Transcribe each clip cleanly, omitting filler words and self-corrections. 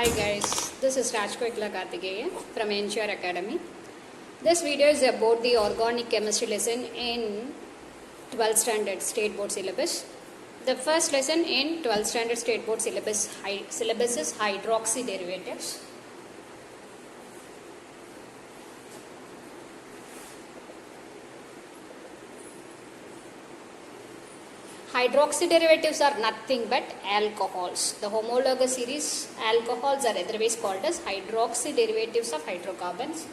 Hi guys, this is Rajkoikla Karthikeyan from NCR Academy. This video is about the organic chemistry lesson in 12th standard state board syllabus. The first lesson in 12th standard state board syllabus is hydroxy derivatives. Hydroxy derivatives are nothing but alcohols. The homologous series alcohols are otherwise called as hydroxy derivatives of hydrocarbons.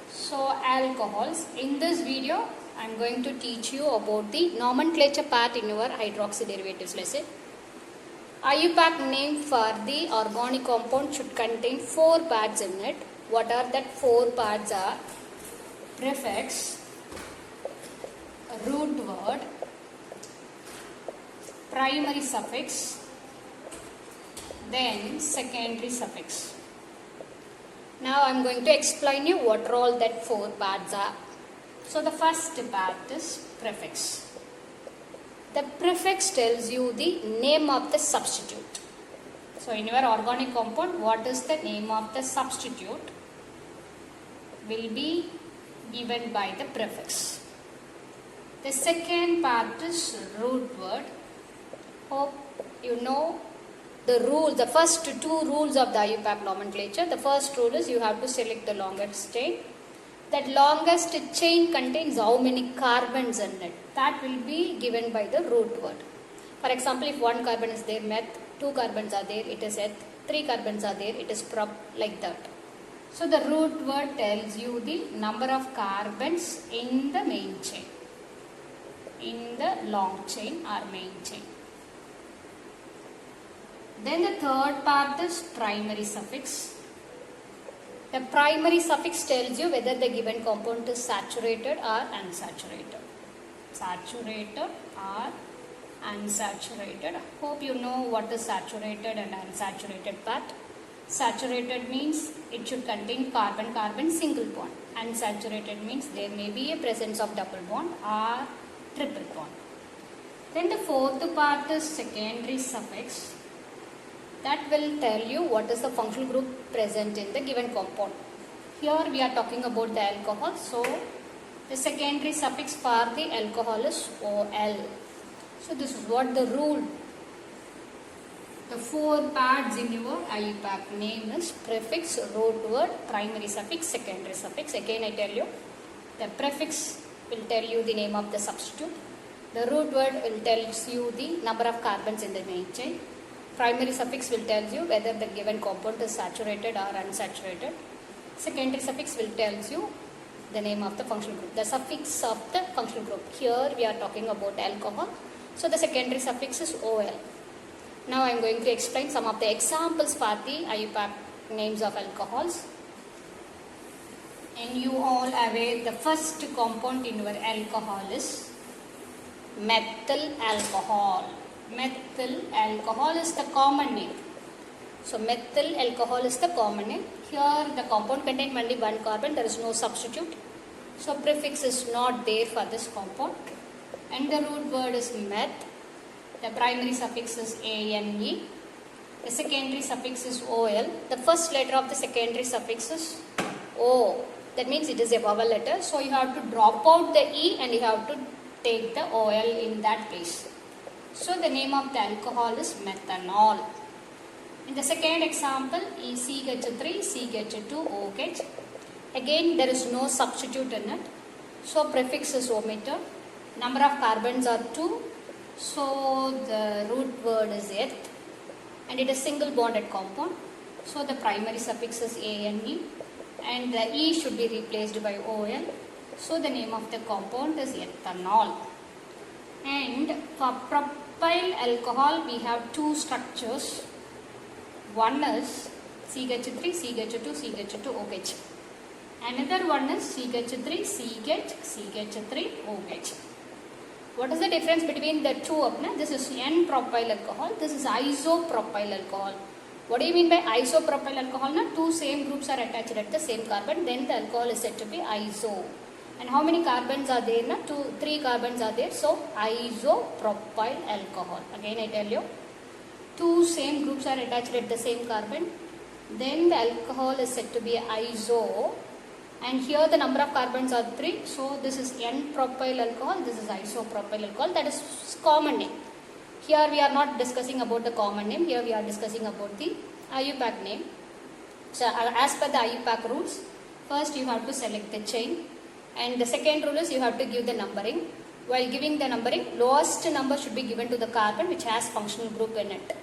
So alcohols. In this video, I am going to teach you about the nomenclature part in your hydroxy derivatives lesson. IUPAC name for the organic compound should contain 4 parts in it. What are that 4 parts are? Prefix, root word, primary suffix, then secondary suffix. Now I am going to explain you what are all that 4 parts are. So the first part is prefix. The prefix tells you the name of the substitute. So in your organic compound, what is the name of the substitute will be given by the prefix. The second part is root word. Hope you know the first 2 rules of the IUPAC nomenclature. The first rule is you have to select the longest chain. That longest chain contains how many carbons in it. That will be given by the root word. For example, if 1 carbon is there, meth, 2 carbons are there, it is eth, 3 carbons are there, it is prop, like that. So the root word tells you the number of carbons in the main chain, in the long chain or main chain. Then the third part is primary suffix. The primary suffix tells you whether the given compound is saturated or unsaturated. Saturated or unsaturated. Hope you know what is saturated and unsaturated part. Saturated means it should contain carbon-carbon single bond. Unsaturated means there may be a presence of double bond or triple bond. Then the fourth part is secondary suffix. That will tell you what is the functional group present in the given compound. Here we are talking about the alcohol. So the secondary suffix for the alcohol is OL. So this is what the rule. The 4 parts in your IUPAC name is prefix, root word, primary suffix, secondary suffix. Again I tell you, the prefix will tell you the name of the substitute. The root word will tell you the number of carbons in the main chain. Primary suffix will tell you whether the given compound is saturated or unsaturated. Secondary suffix will tell you the name of the functional group. The suffix of the functional group. Here we are talking about alcohol. So the secondary suffix is OL. Now I am going to explain some of the examples for the IUPAC names of alcohols. And you all aware the first compound in your alcohol is methyl alcohol. Methyl alcohol is the common name. So methyl alcohol is the common name. Here the compound contains only 1 carbon. There is no substitute. So prefix is not there for this compound. And the root word is meth. The primary suffix is ANE. The secondary suffix is OL. The first letter of the secondary suffix is O. That means it is a vowel letter. So you have to drop out the E and you have to take the OL in that place. So the name of the alcohol is methanol. In the second example is CH3, CH2OH. Again there is no substitute in it. So prefix is omitted. Number of carbons are 2. So the root word is eth. And it is single bonded compound. So the primary suffix is ANE. And the E should be replaced by OL. So the name of the compound is ethanol. And for propyl alcohol we have 2 structures. One is CH3, CH2, CH2OH. Another one is CH3, CH, CH3OH. What is the difference between the two of them? This is N-propyl alcohol. This is isopropyl alcohol. What do you mean by isopropyl alcohol? 2 same groups are attached at the same carbon. Then the alcohol is said to be iso. And how many carbons are there? 3 carbons are there. So isopropyl alcohol. Again I tell you, 2 same groups are attached at the same carbon. then the alcohol is said to be iso, and here the number of carbons are 3, so this is N-propyl alcohol, this is isopropyl alcohol, that is common name. Here we are not discussing about the common name, here we are discussing about the IUPAC name. So as per the IUPAC rules, first you have to select the chain, and the second rule is you have to give the numbering. While giving the numbering, lowest number should be given to the carbon which has functional group in it.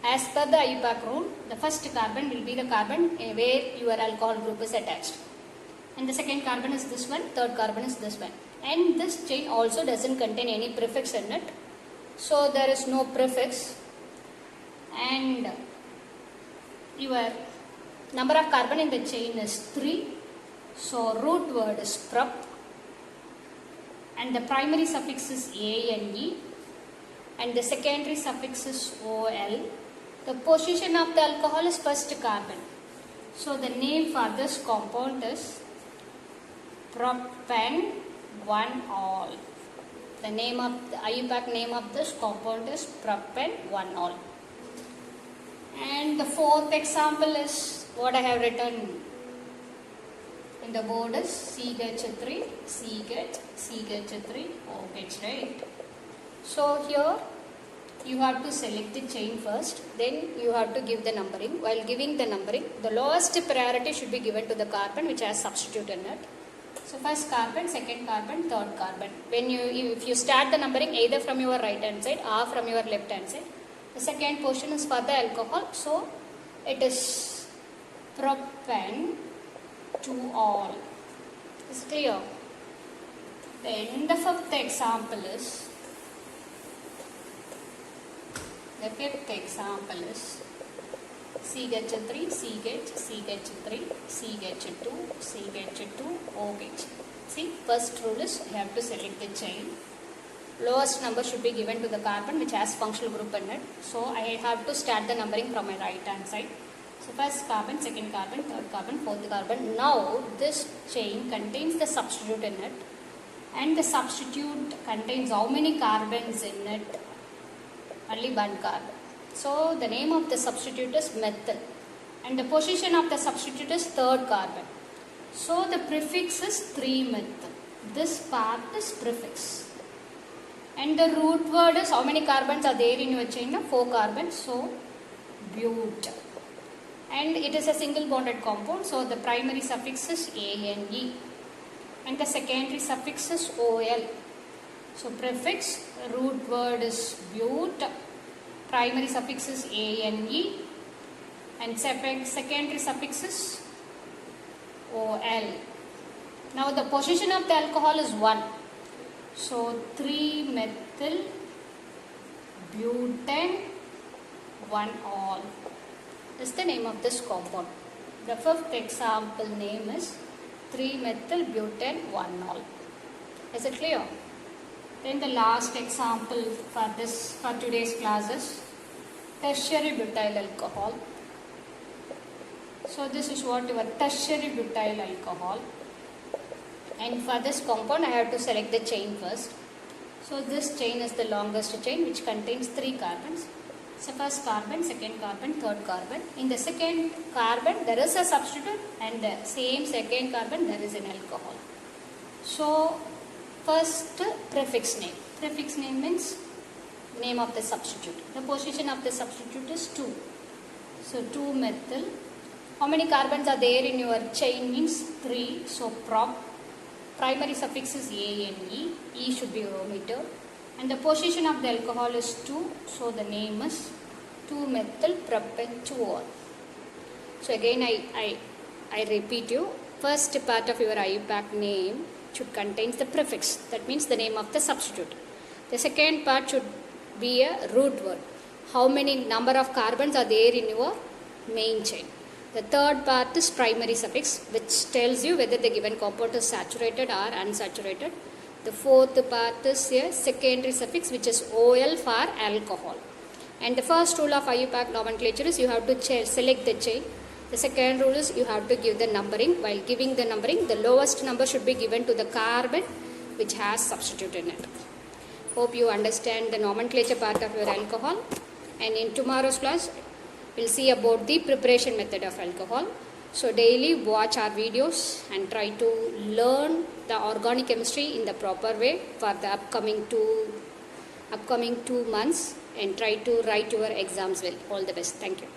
As per the IUPAC rule, the first carbon will be the carbon where your alcohol group is attached. And the second carbon is this one, third carbon is this one. And this chain also doesn't contain any prefix in it. So there is no prefix. And your number of carbon in the chain is 3. So root word is prop. And the primary suffix is ane. And the secondary suffix is ol. The position of the alcohol is first carbon. So the name for this compound is propan 1-ol. The name of the IUPAC name of this compound is propan 1-ol. And the fourth example is what I have written in the board is CH3, CH, CH3, OH, right? So here you have to select the chain first, then you have to give the numbering. While giving the numbering, the lowest priority should be given to the carbon which has substitute in it. So first carbon, second carbon, third carbon. If you start the numbering either from your right hand side or from your left hand side, the second portion is for the alcohol. So it is propan 2-ol. Is it clear? Then the fifth example is CH3, CH, CH3, CH2, CH2, OH. See, first rule is you have to select the chain. Lowest number should be given to the carbon which has functional group in it. So I have to start the numbering from my right hand side. So first carbon, second carbon, third carbon, fourth carbon. Now this chain contains the substitute in it. And the substitute contains how many carbons in it? Only one carbon. So the name of the substitute is methyl. And the position of the substitute is third carbon. So the prefix is 3-methyl. This part is prefix. And the root word is how many carbons are there in your chain? 4 carbons. So bute. And it is a single bonded compound. So the primary suffix is ane. And the secondary suffix is ol. So prefix, root word is bute. Primary suffix is ane. And secondary suffix is ol. Now the position of the alcohol is 1. So 3-methyl butane 1-ol is the name of this compound. The fifth example name is 3-methyl butane 1-ol. Is it clear? Then the last example for today's class is tertiary butyl alcohol. So this is what your tertiary butyl alcohol. And for this compound I have to select the chain first. So this chain is the longest chain which contains 3 carbons. So first carbon, second carbon, third carbon. In the second carbon there is a substitute, and the same second carbon there is an alcohol. So first prefix name. Prefix name means name of the substitute. The position of the substitute is 2. So 2-methyl. How many carbons are there in your chain means 3. So prop. Primary suffix is ane. E should be omitted. And the position of the alcohol is 2. So the name is 2-methyl propan 2-ol. So again I repeat you. First part of your IUPAC name should contain the prefix. That means the name of the substitute. The second part should be a root word. How many number of carbons are there in your main chain. The third part is primary suffix, which tells you whether the given compound is saturated or unsaturated. The fourth part is a secondary suffix, which is ol for alcohol. And the first rule of IUPAC nomenclature is you have to select the chain. The second rule is you have to give the numbering. While giving the numbering, the lowest number should be given to the carbon which has substitute in it. Hope you understand the nomenclature part of your alcohol. And in tomorrow's class, we'll see about the preparation method of alcohol. So daily watch our videos and try to learn the organic chemistry in the proper way for the upcoming two months, and try to write your exams well. All the best. Thank you.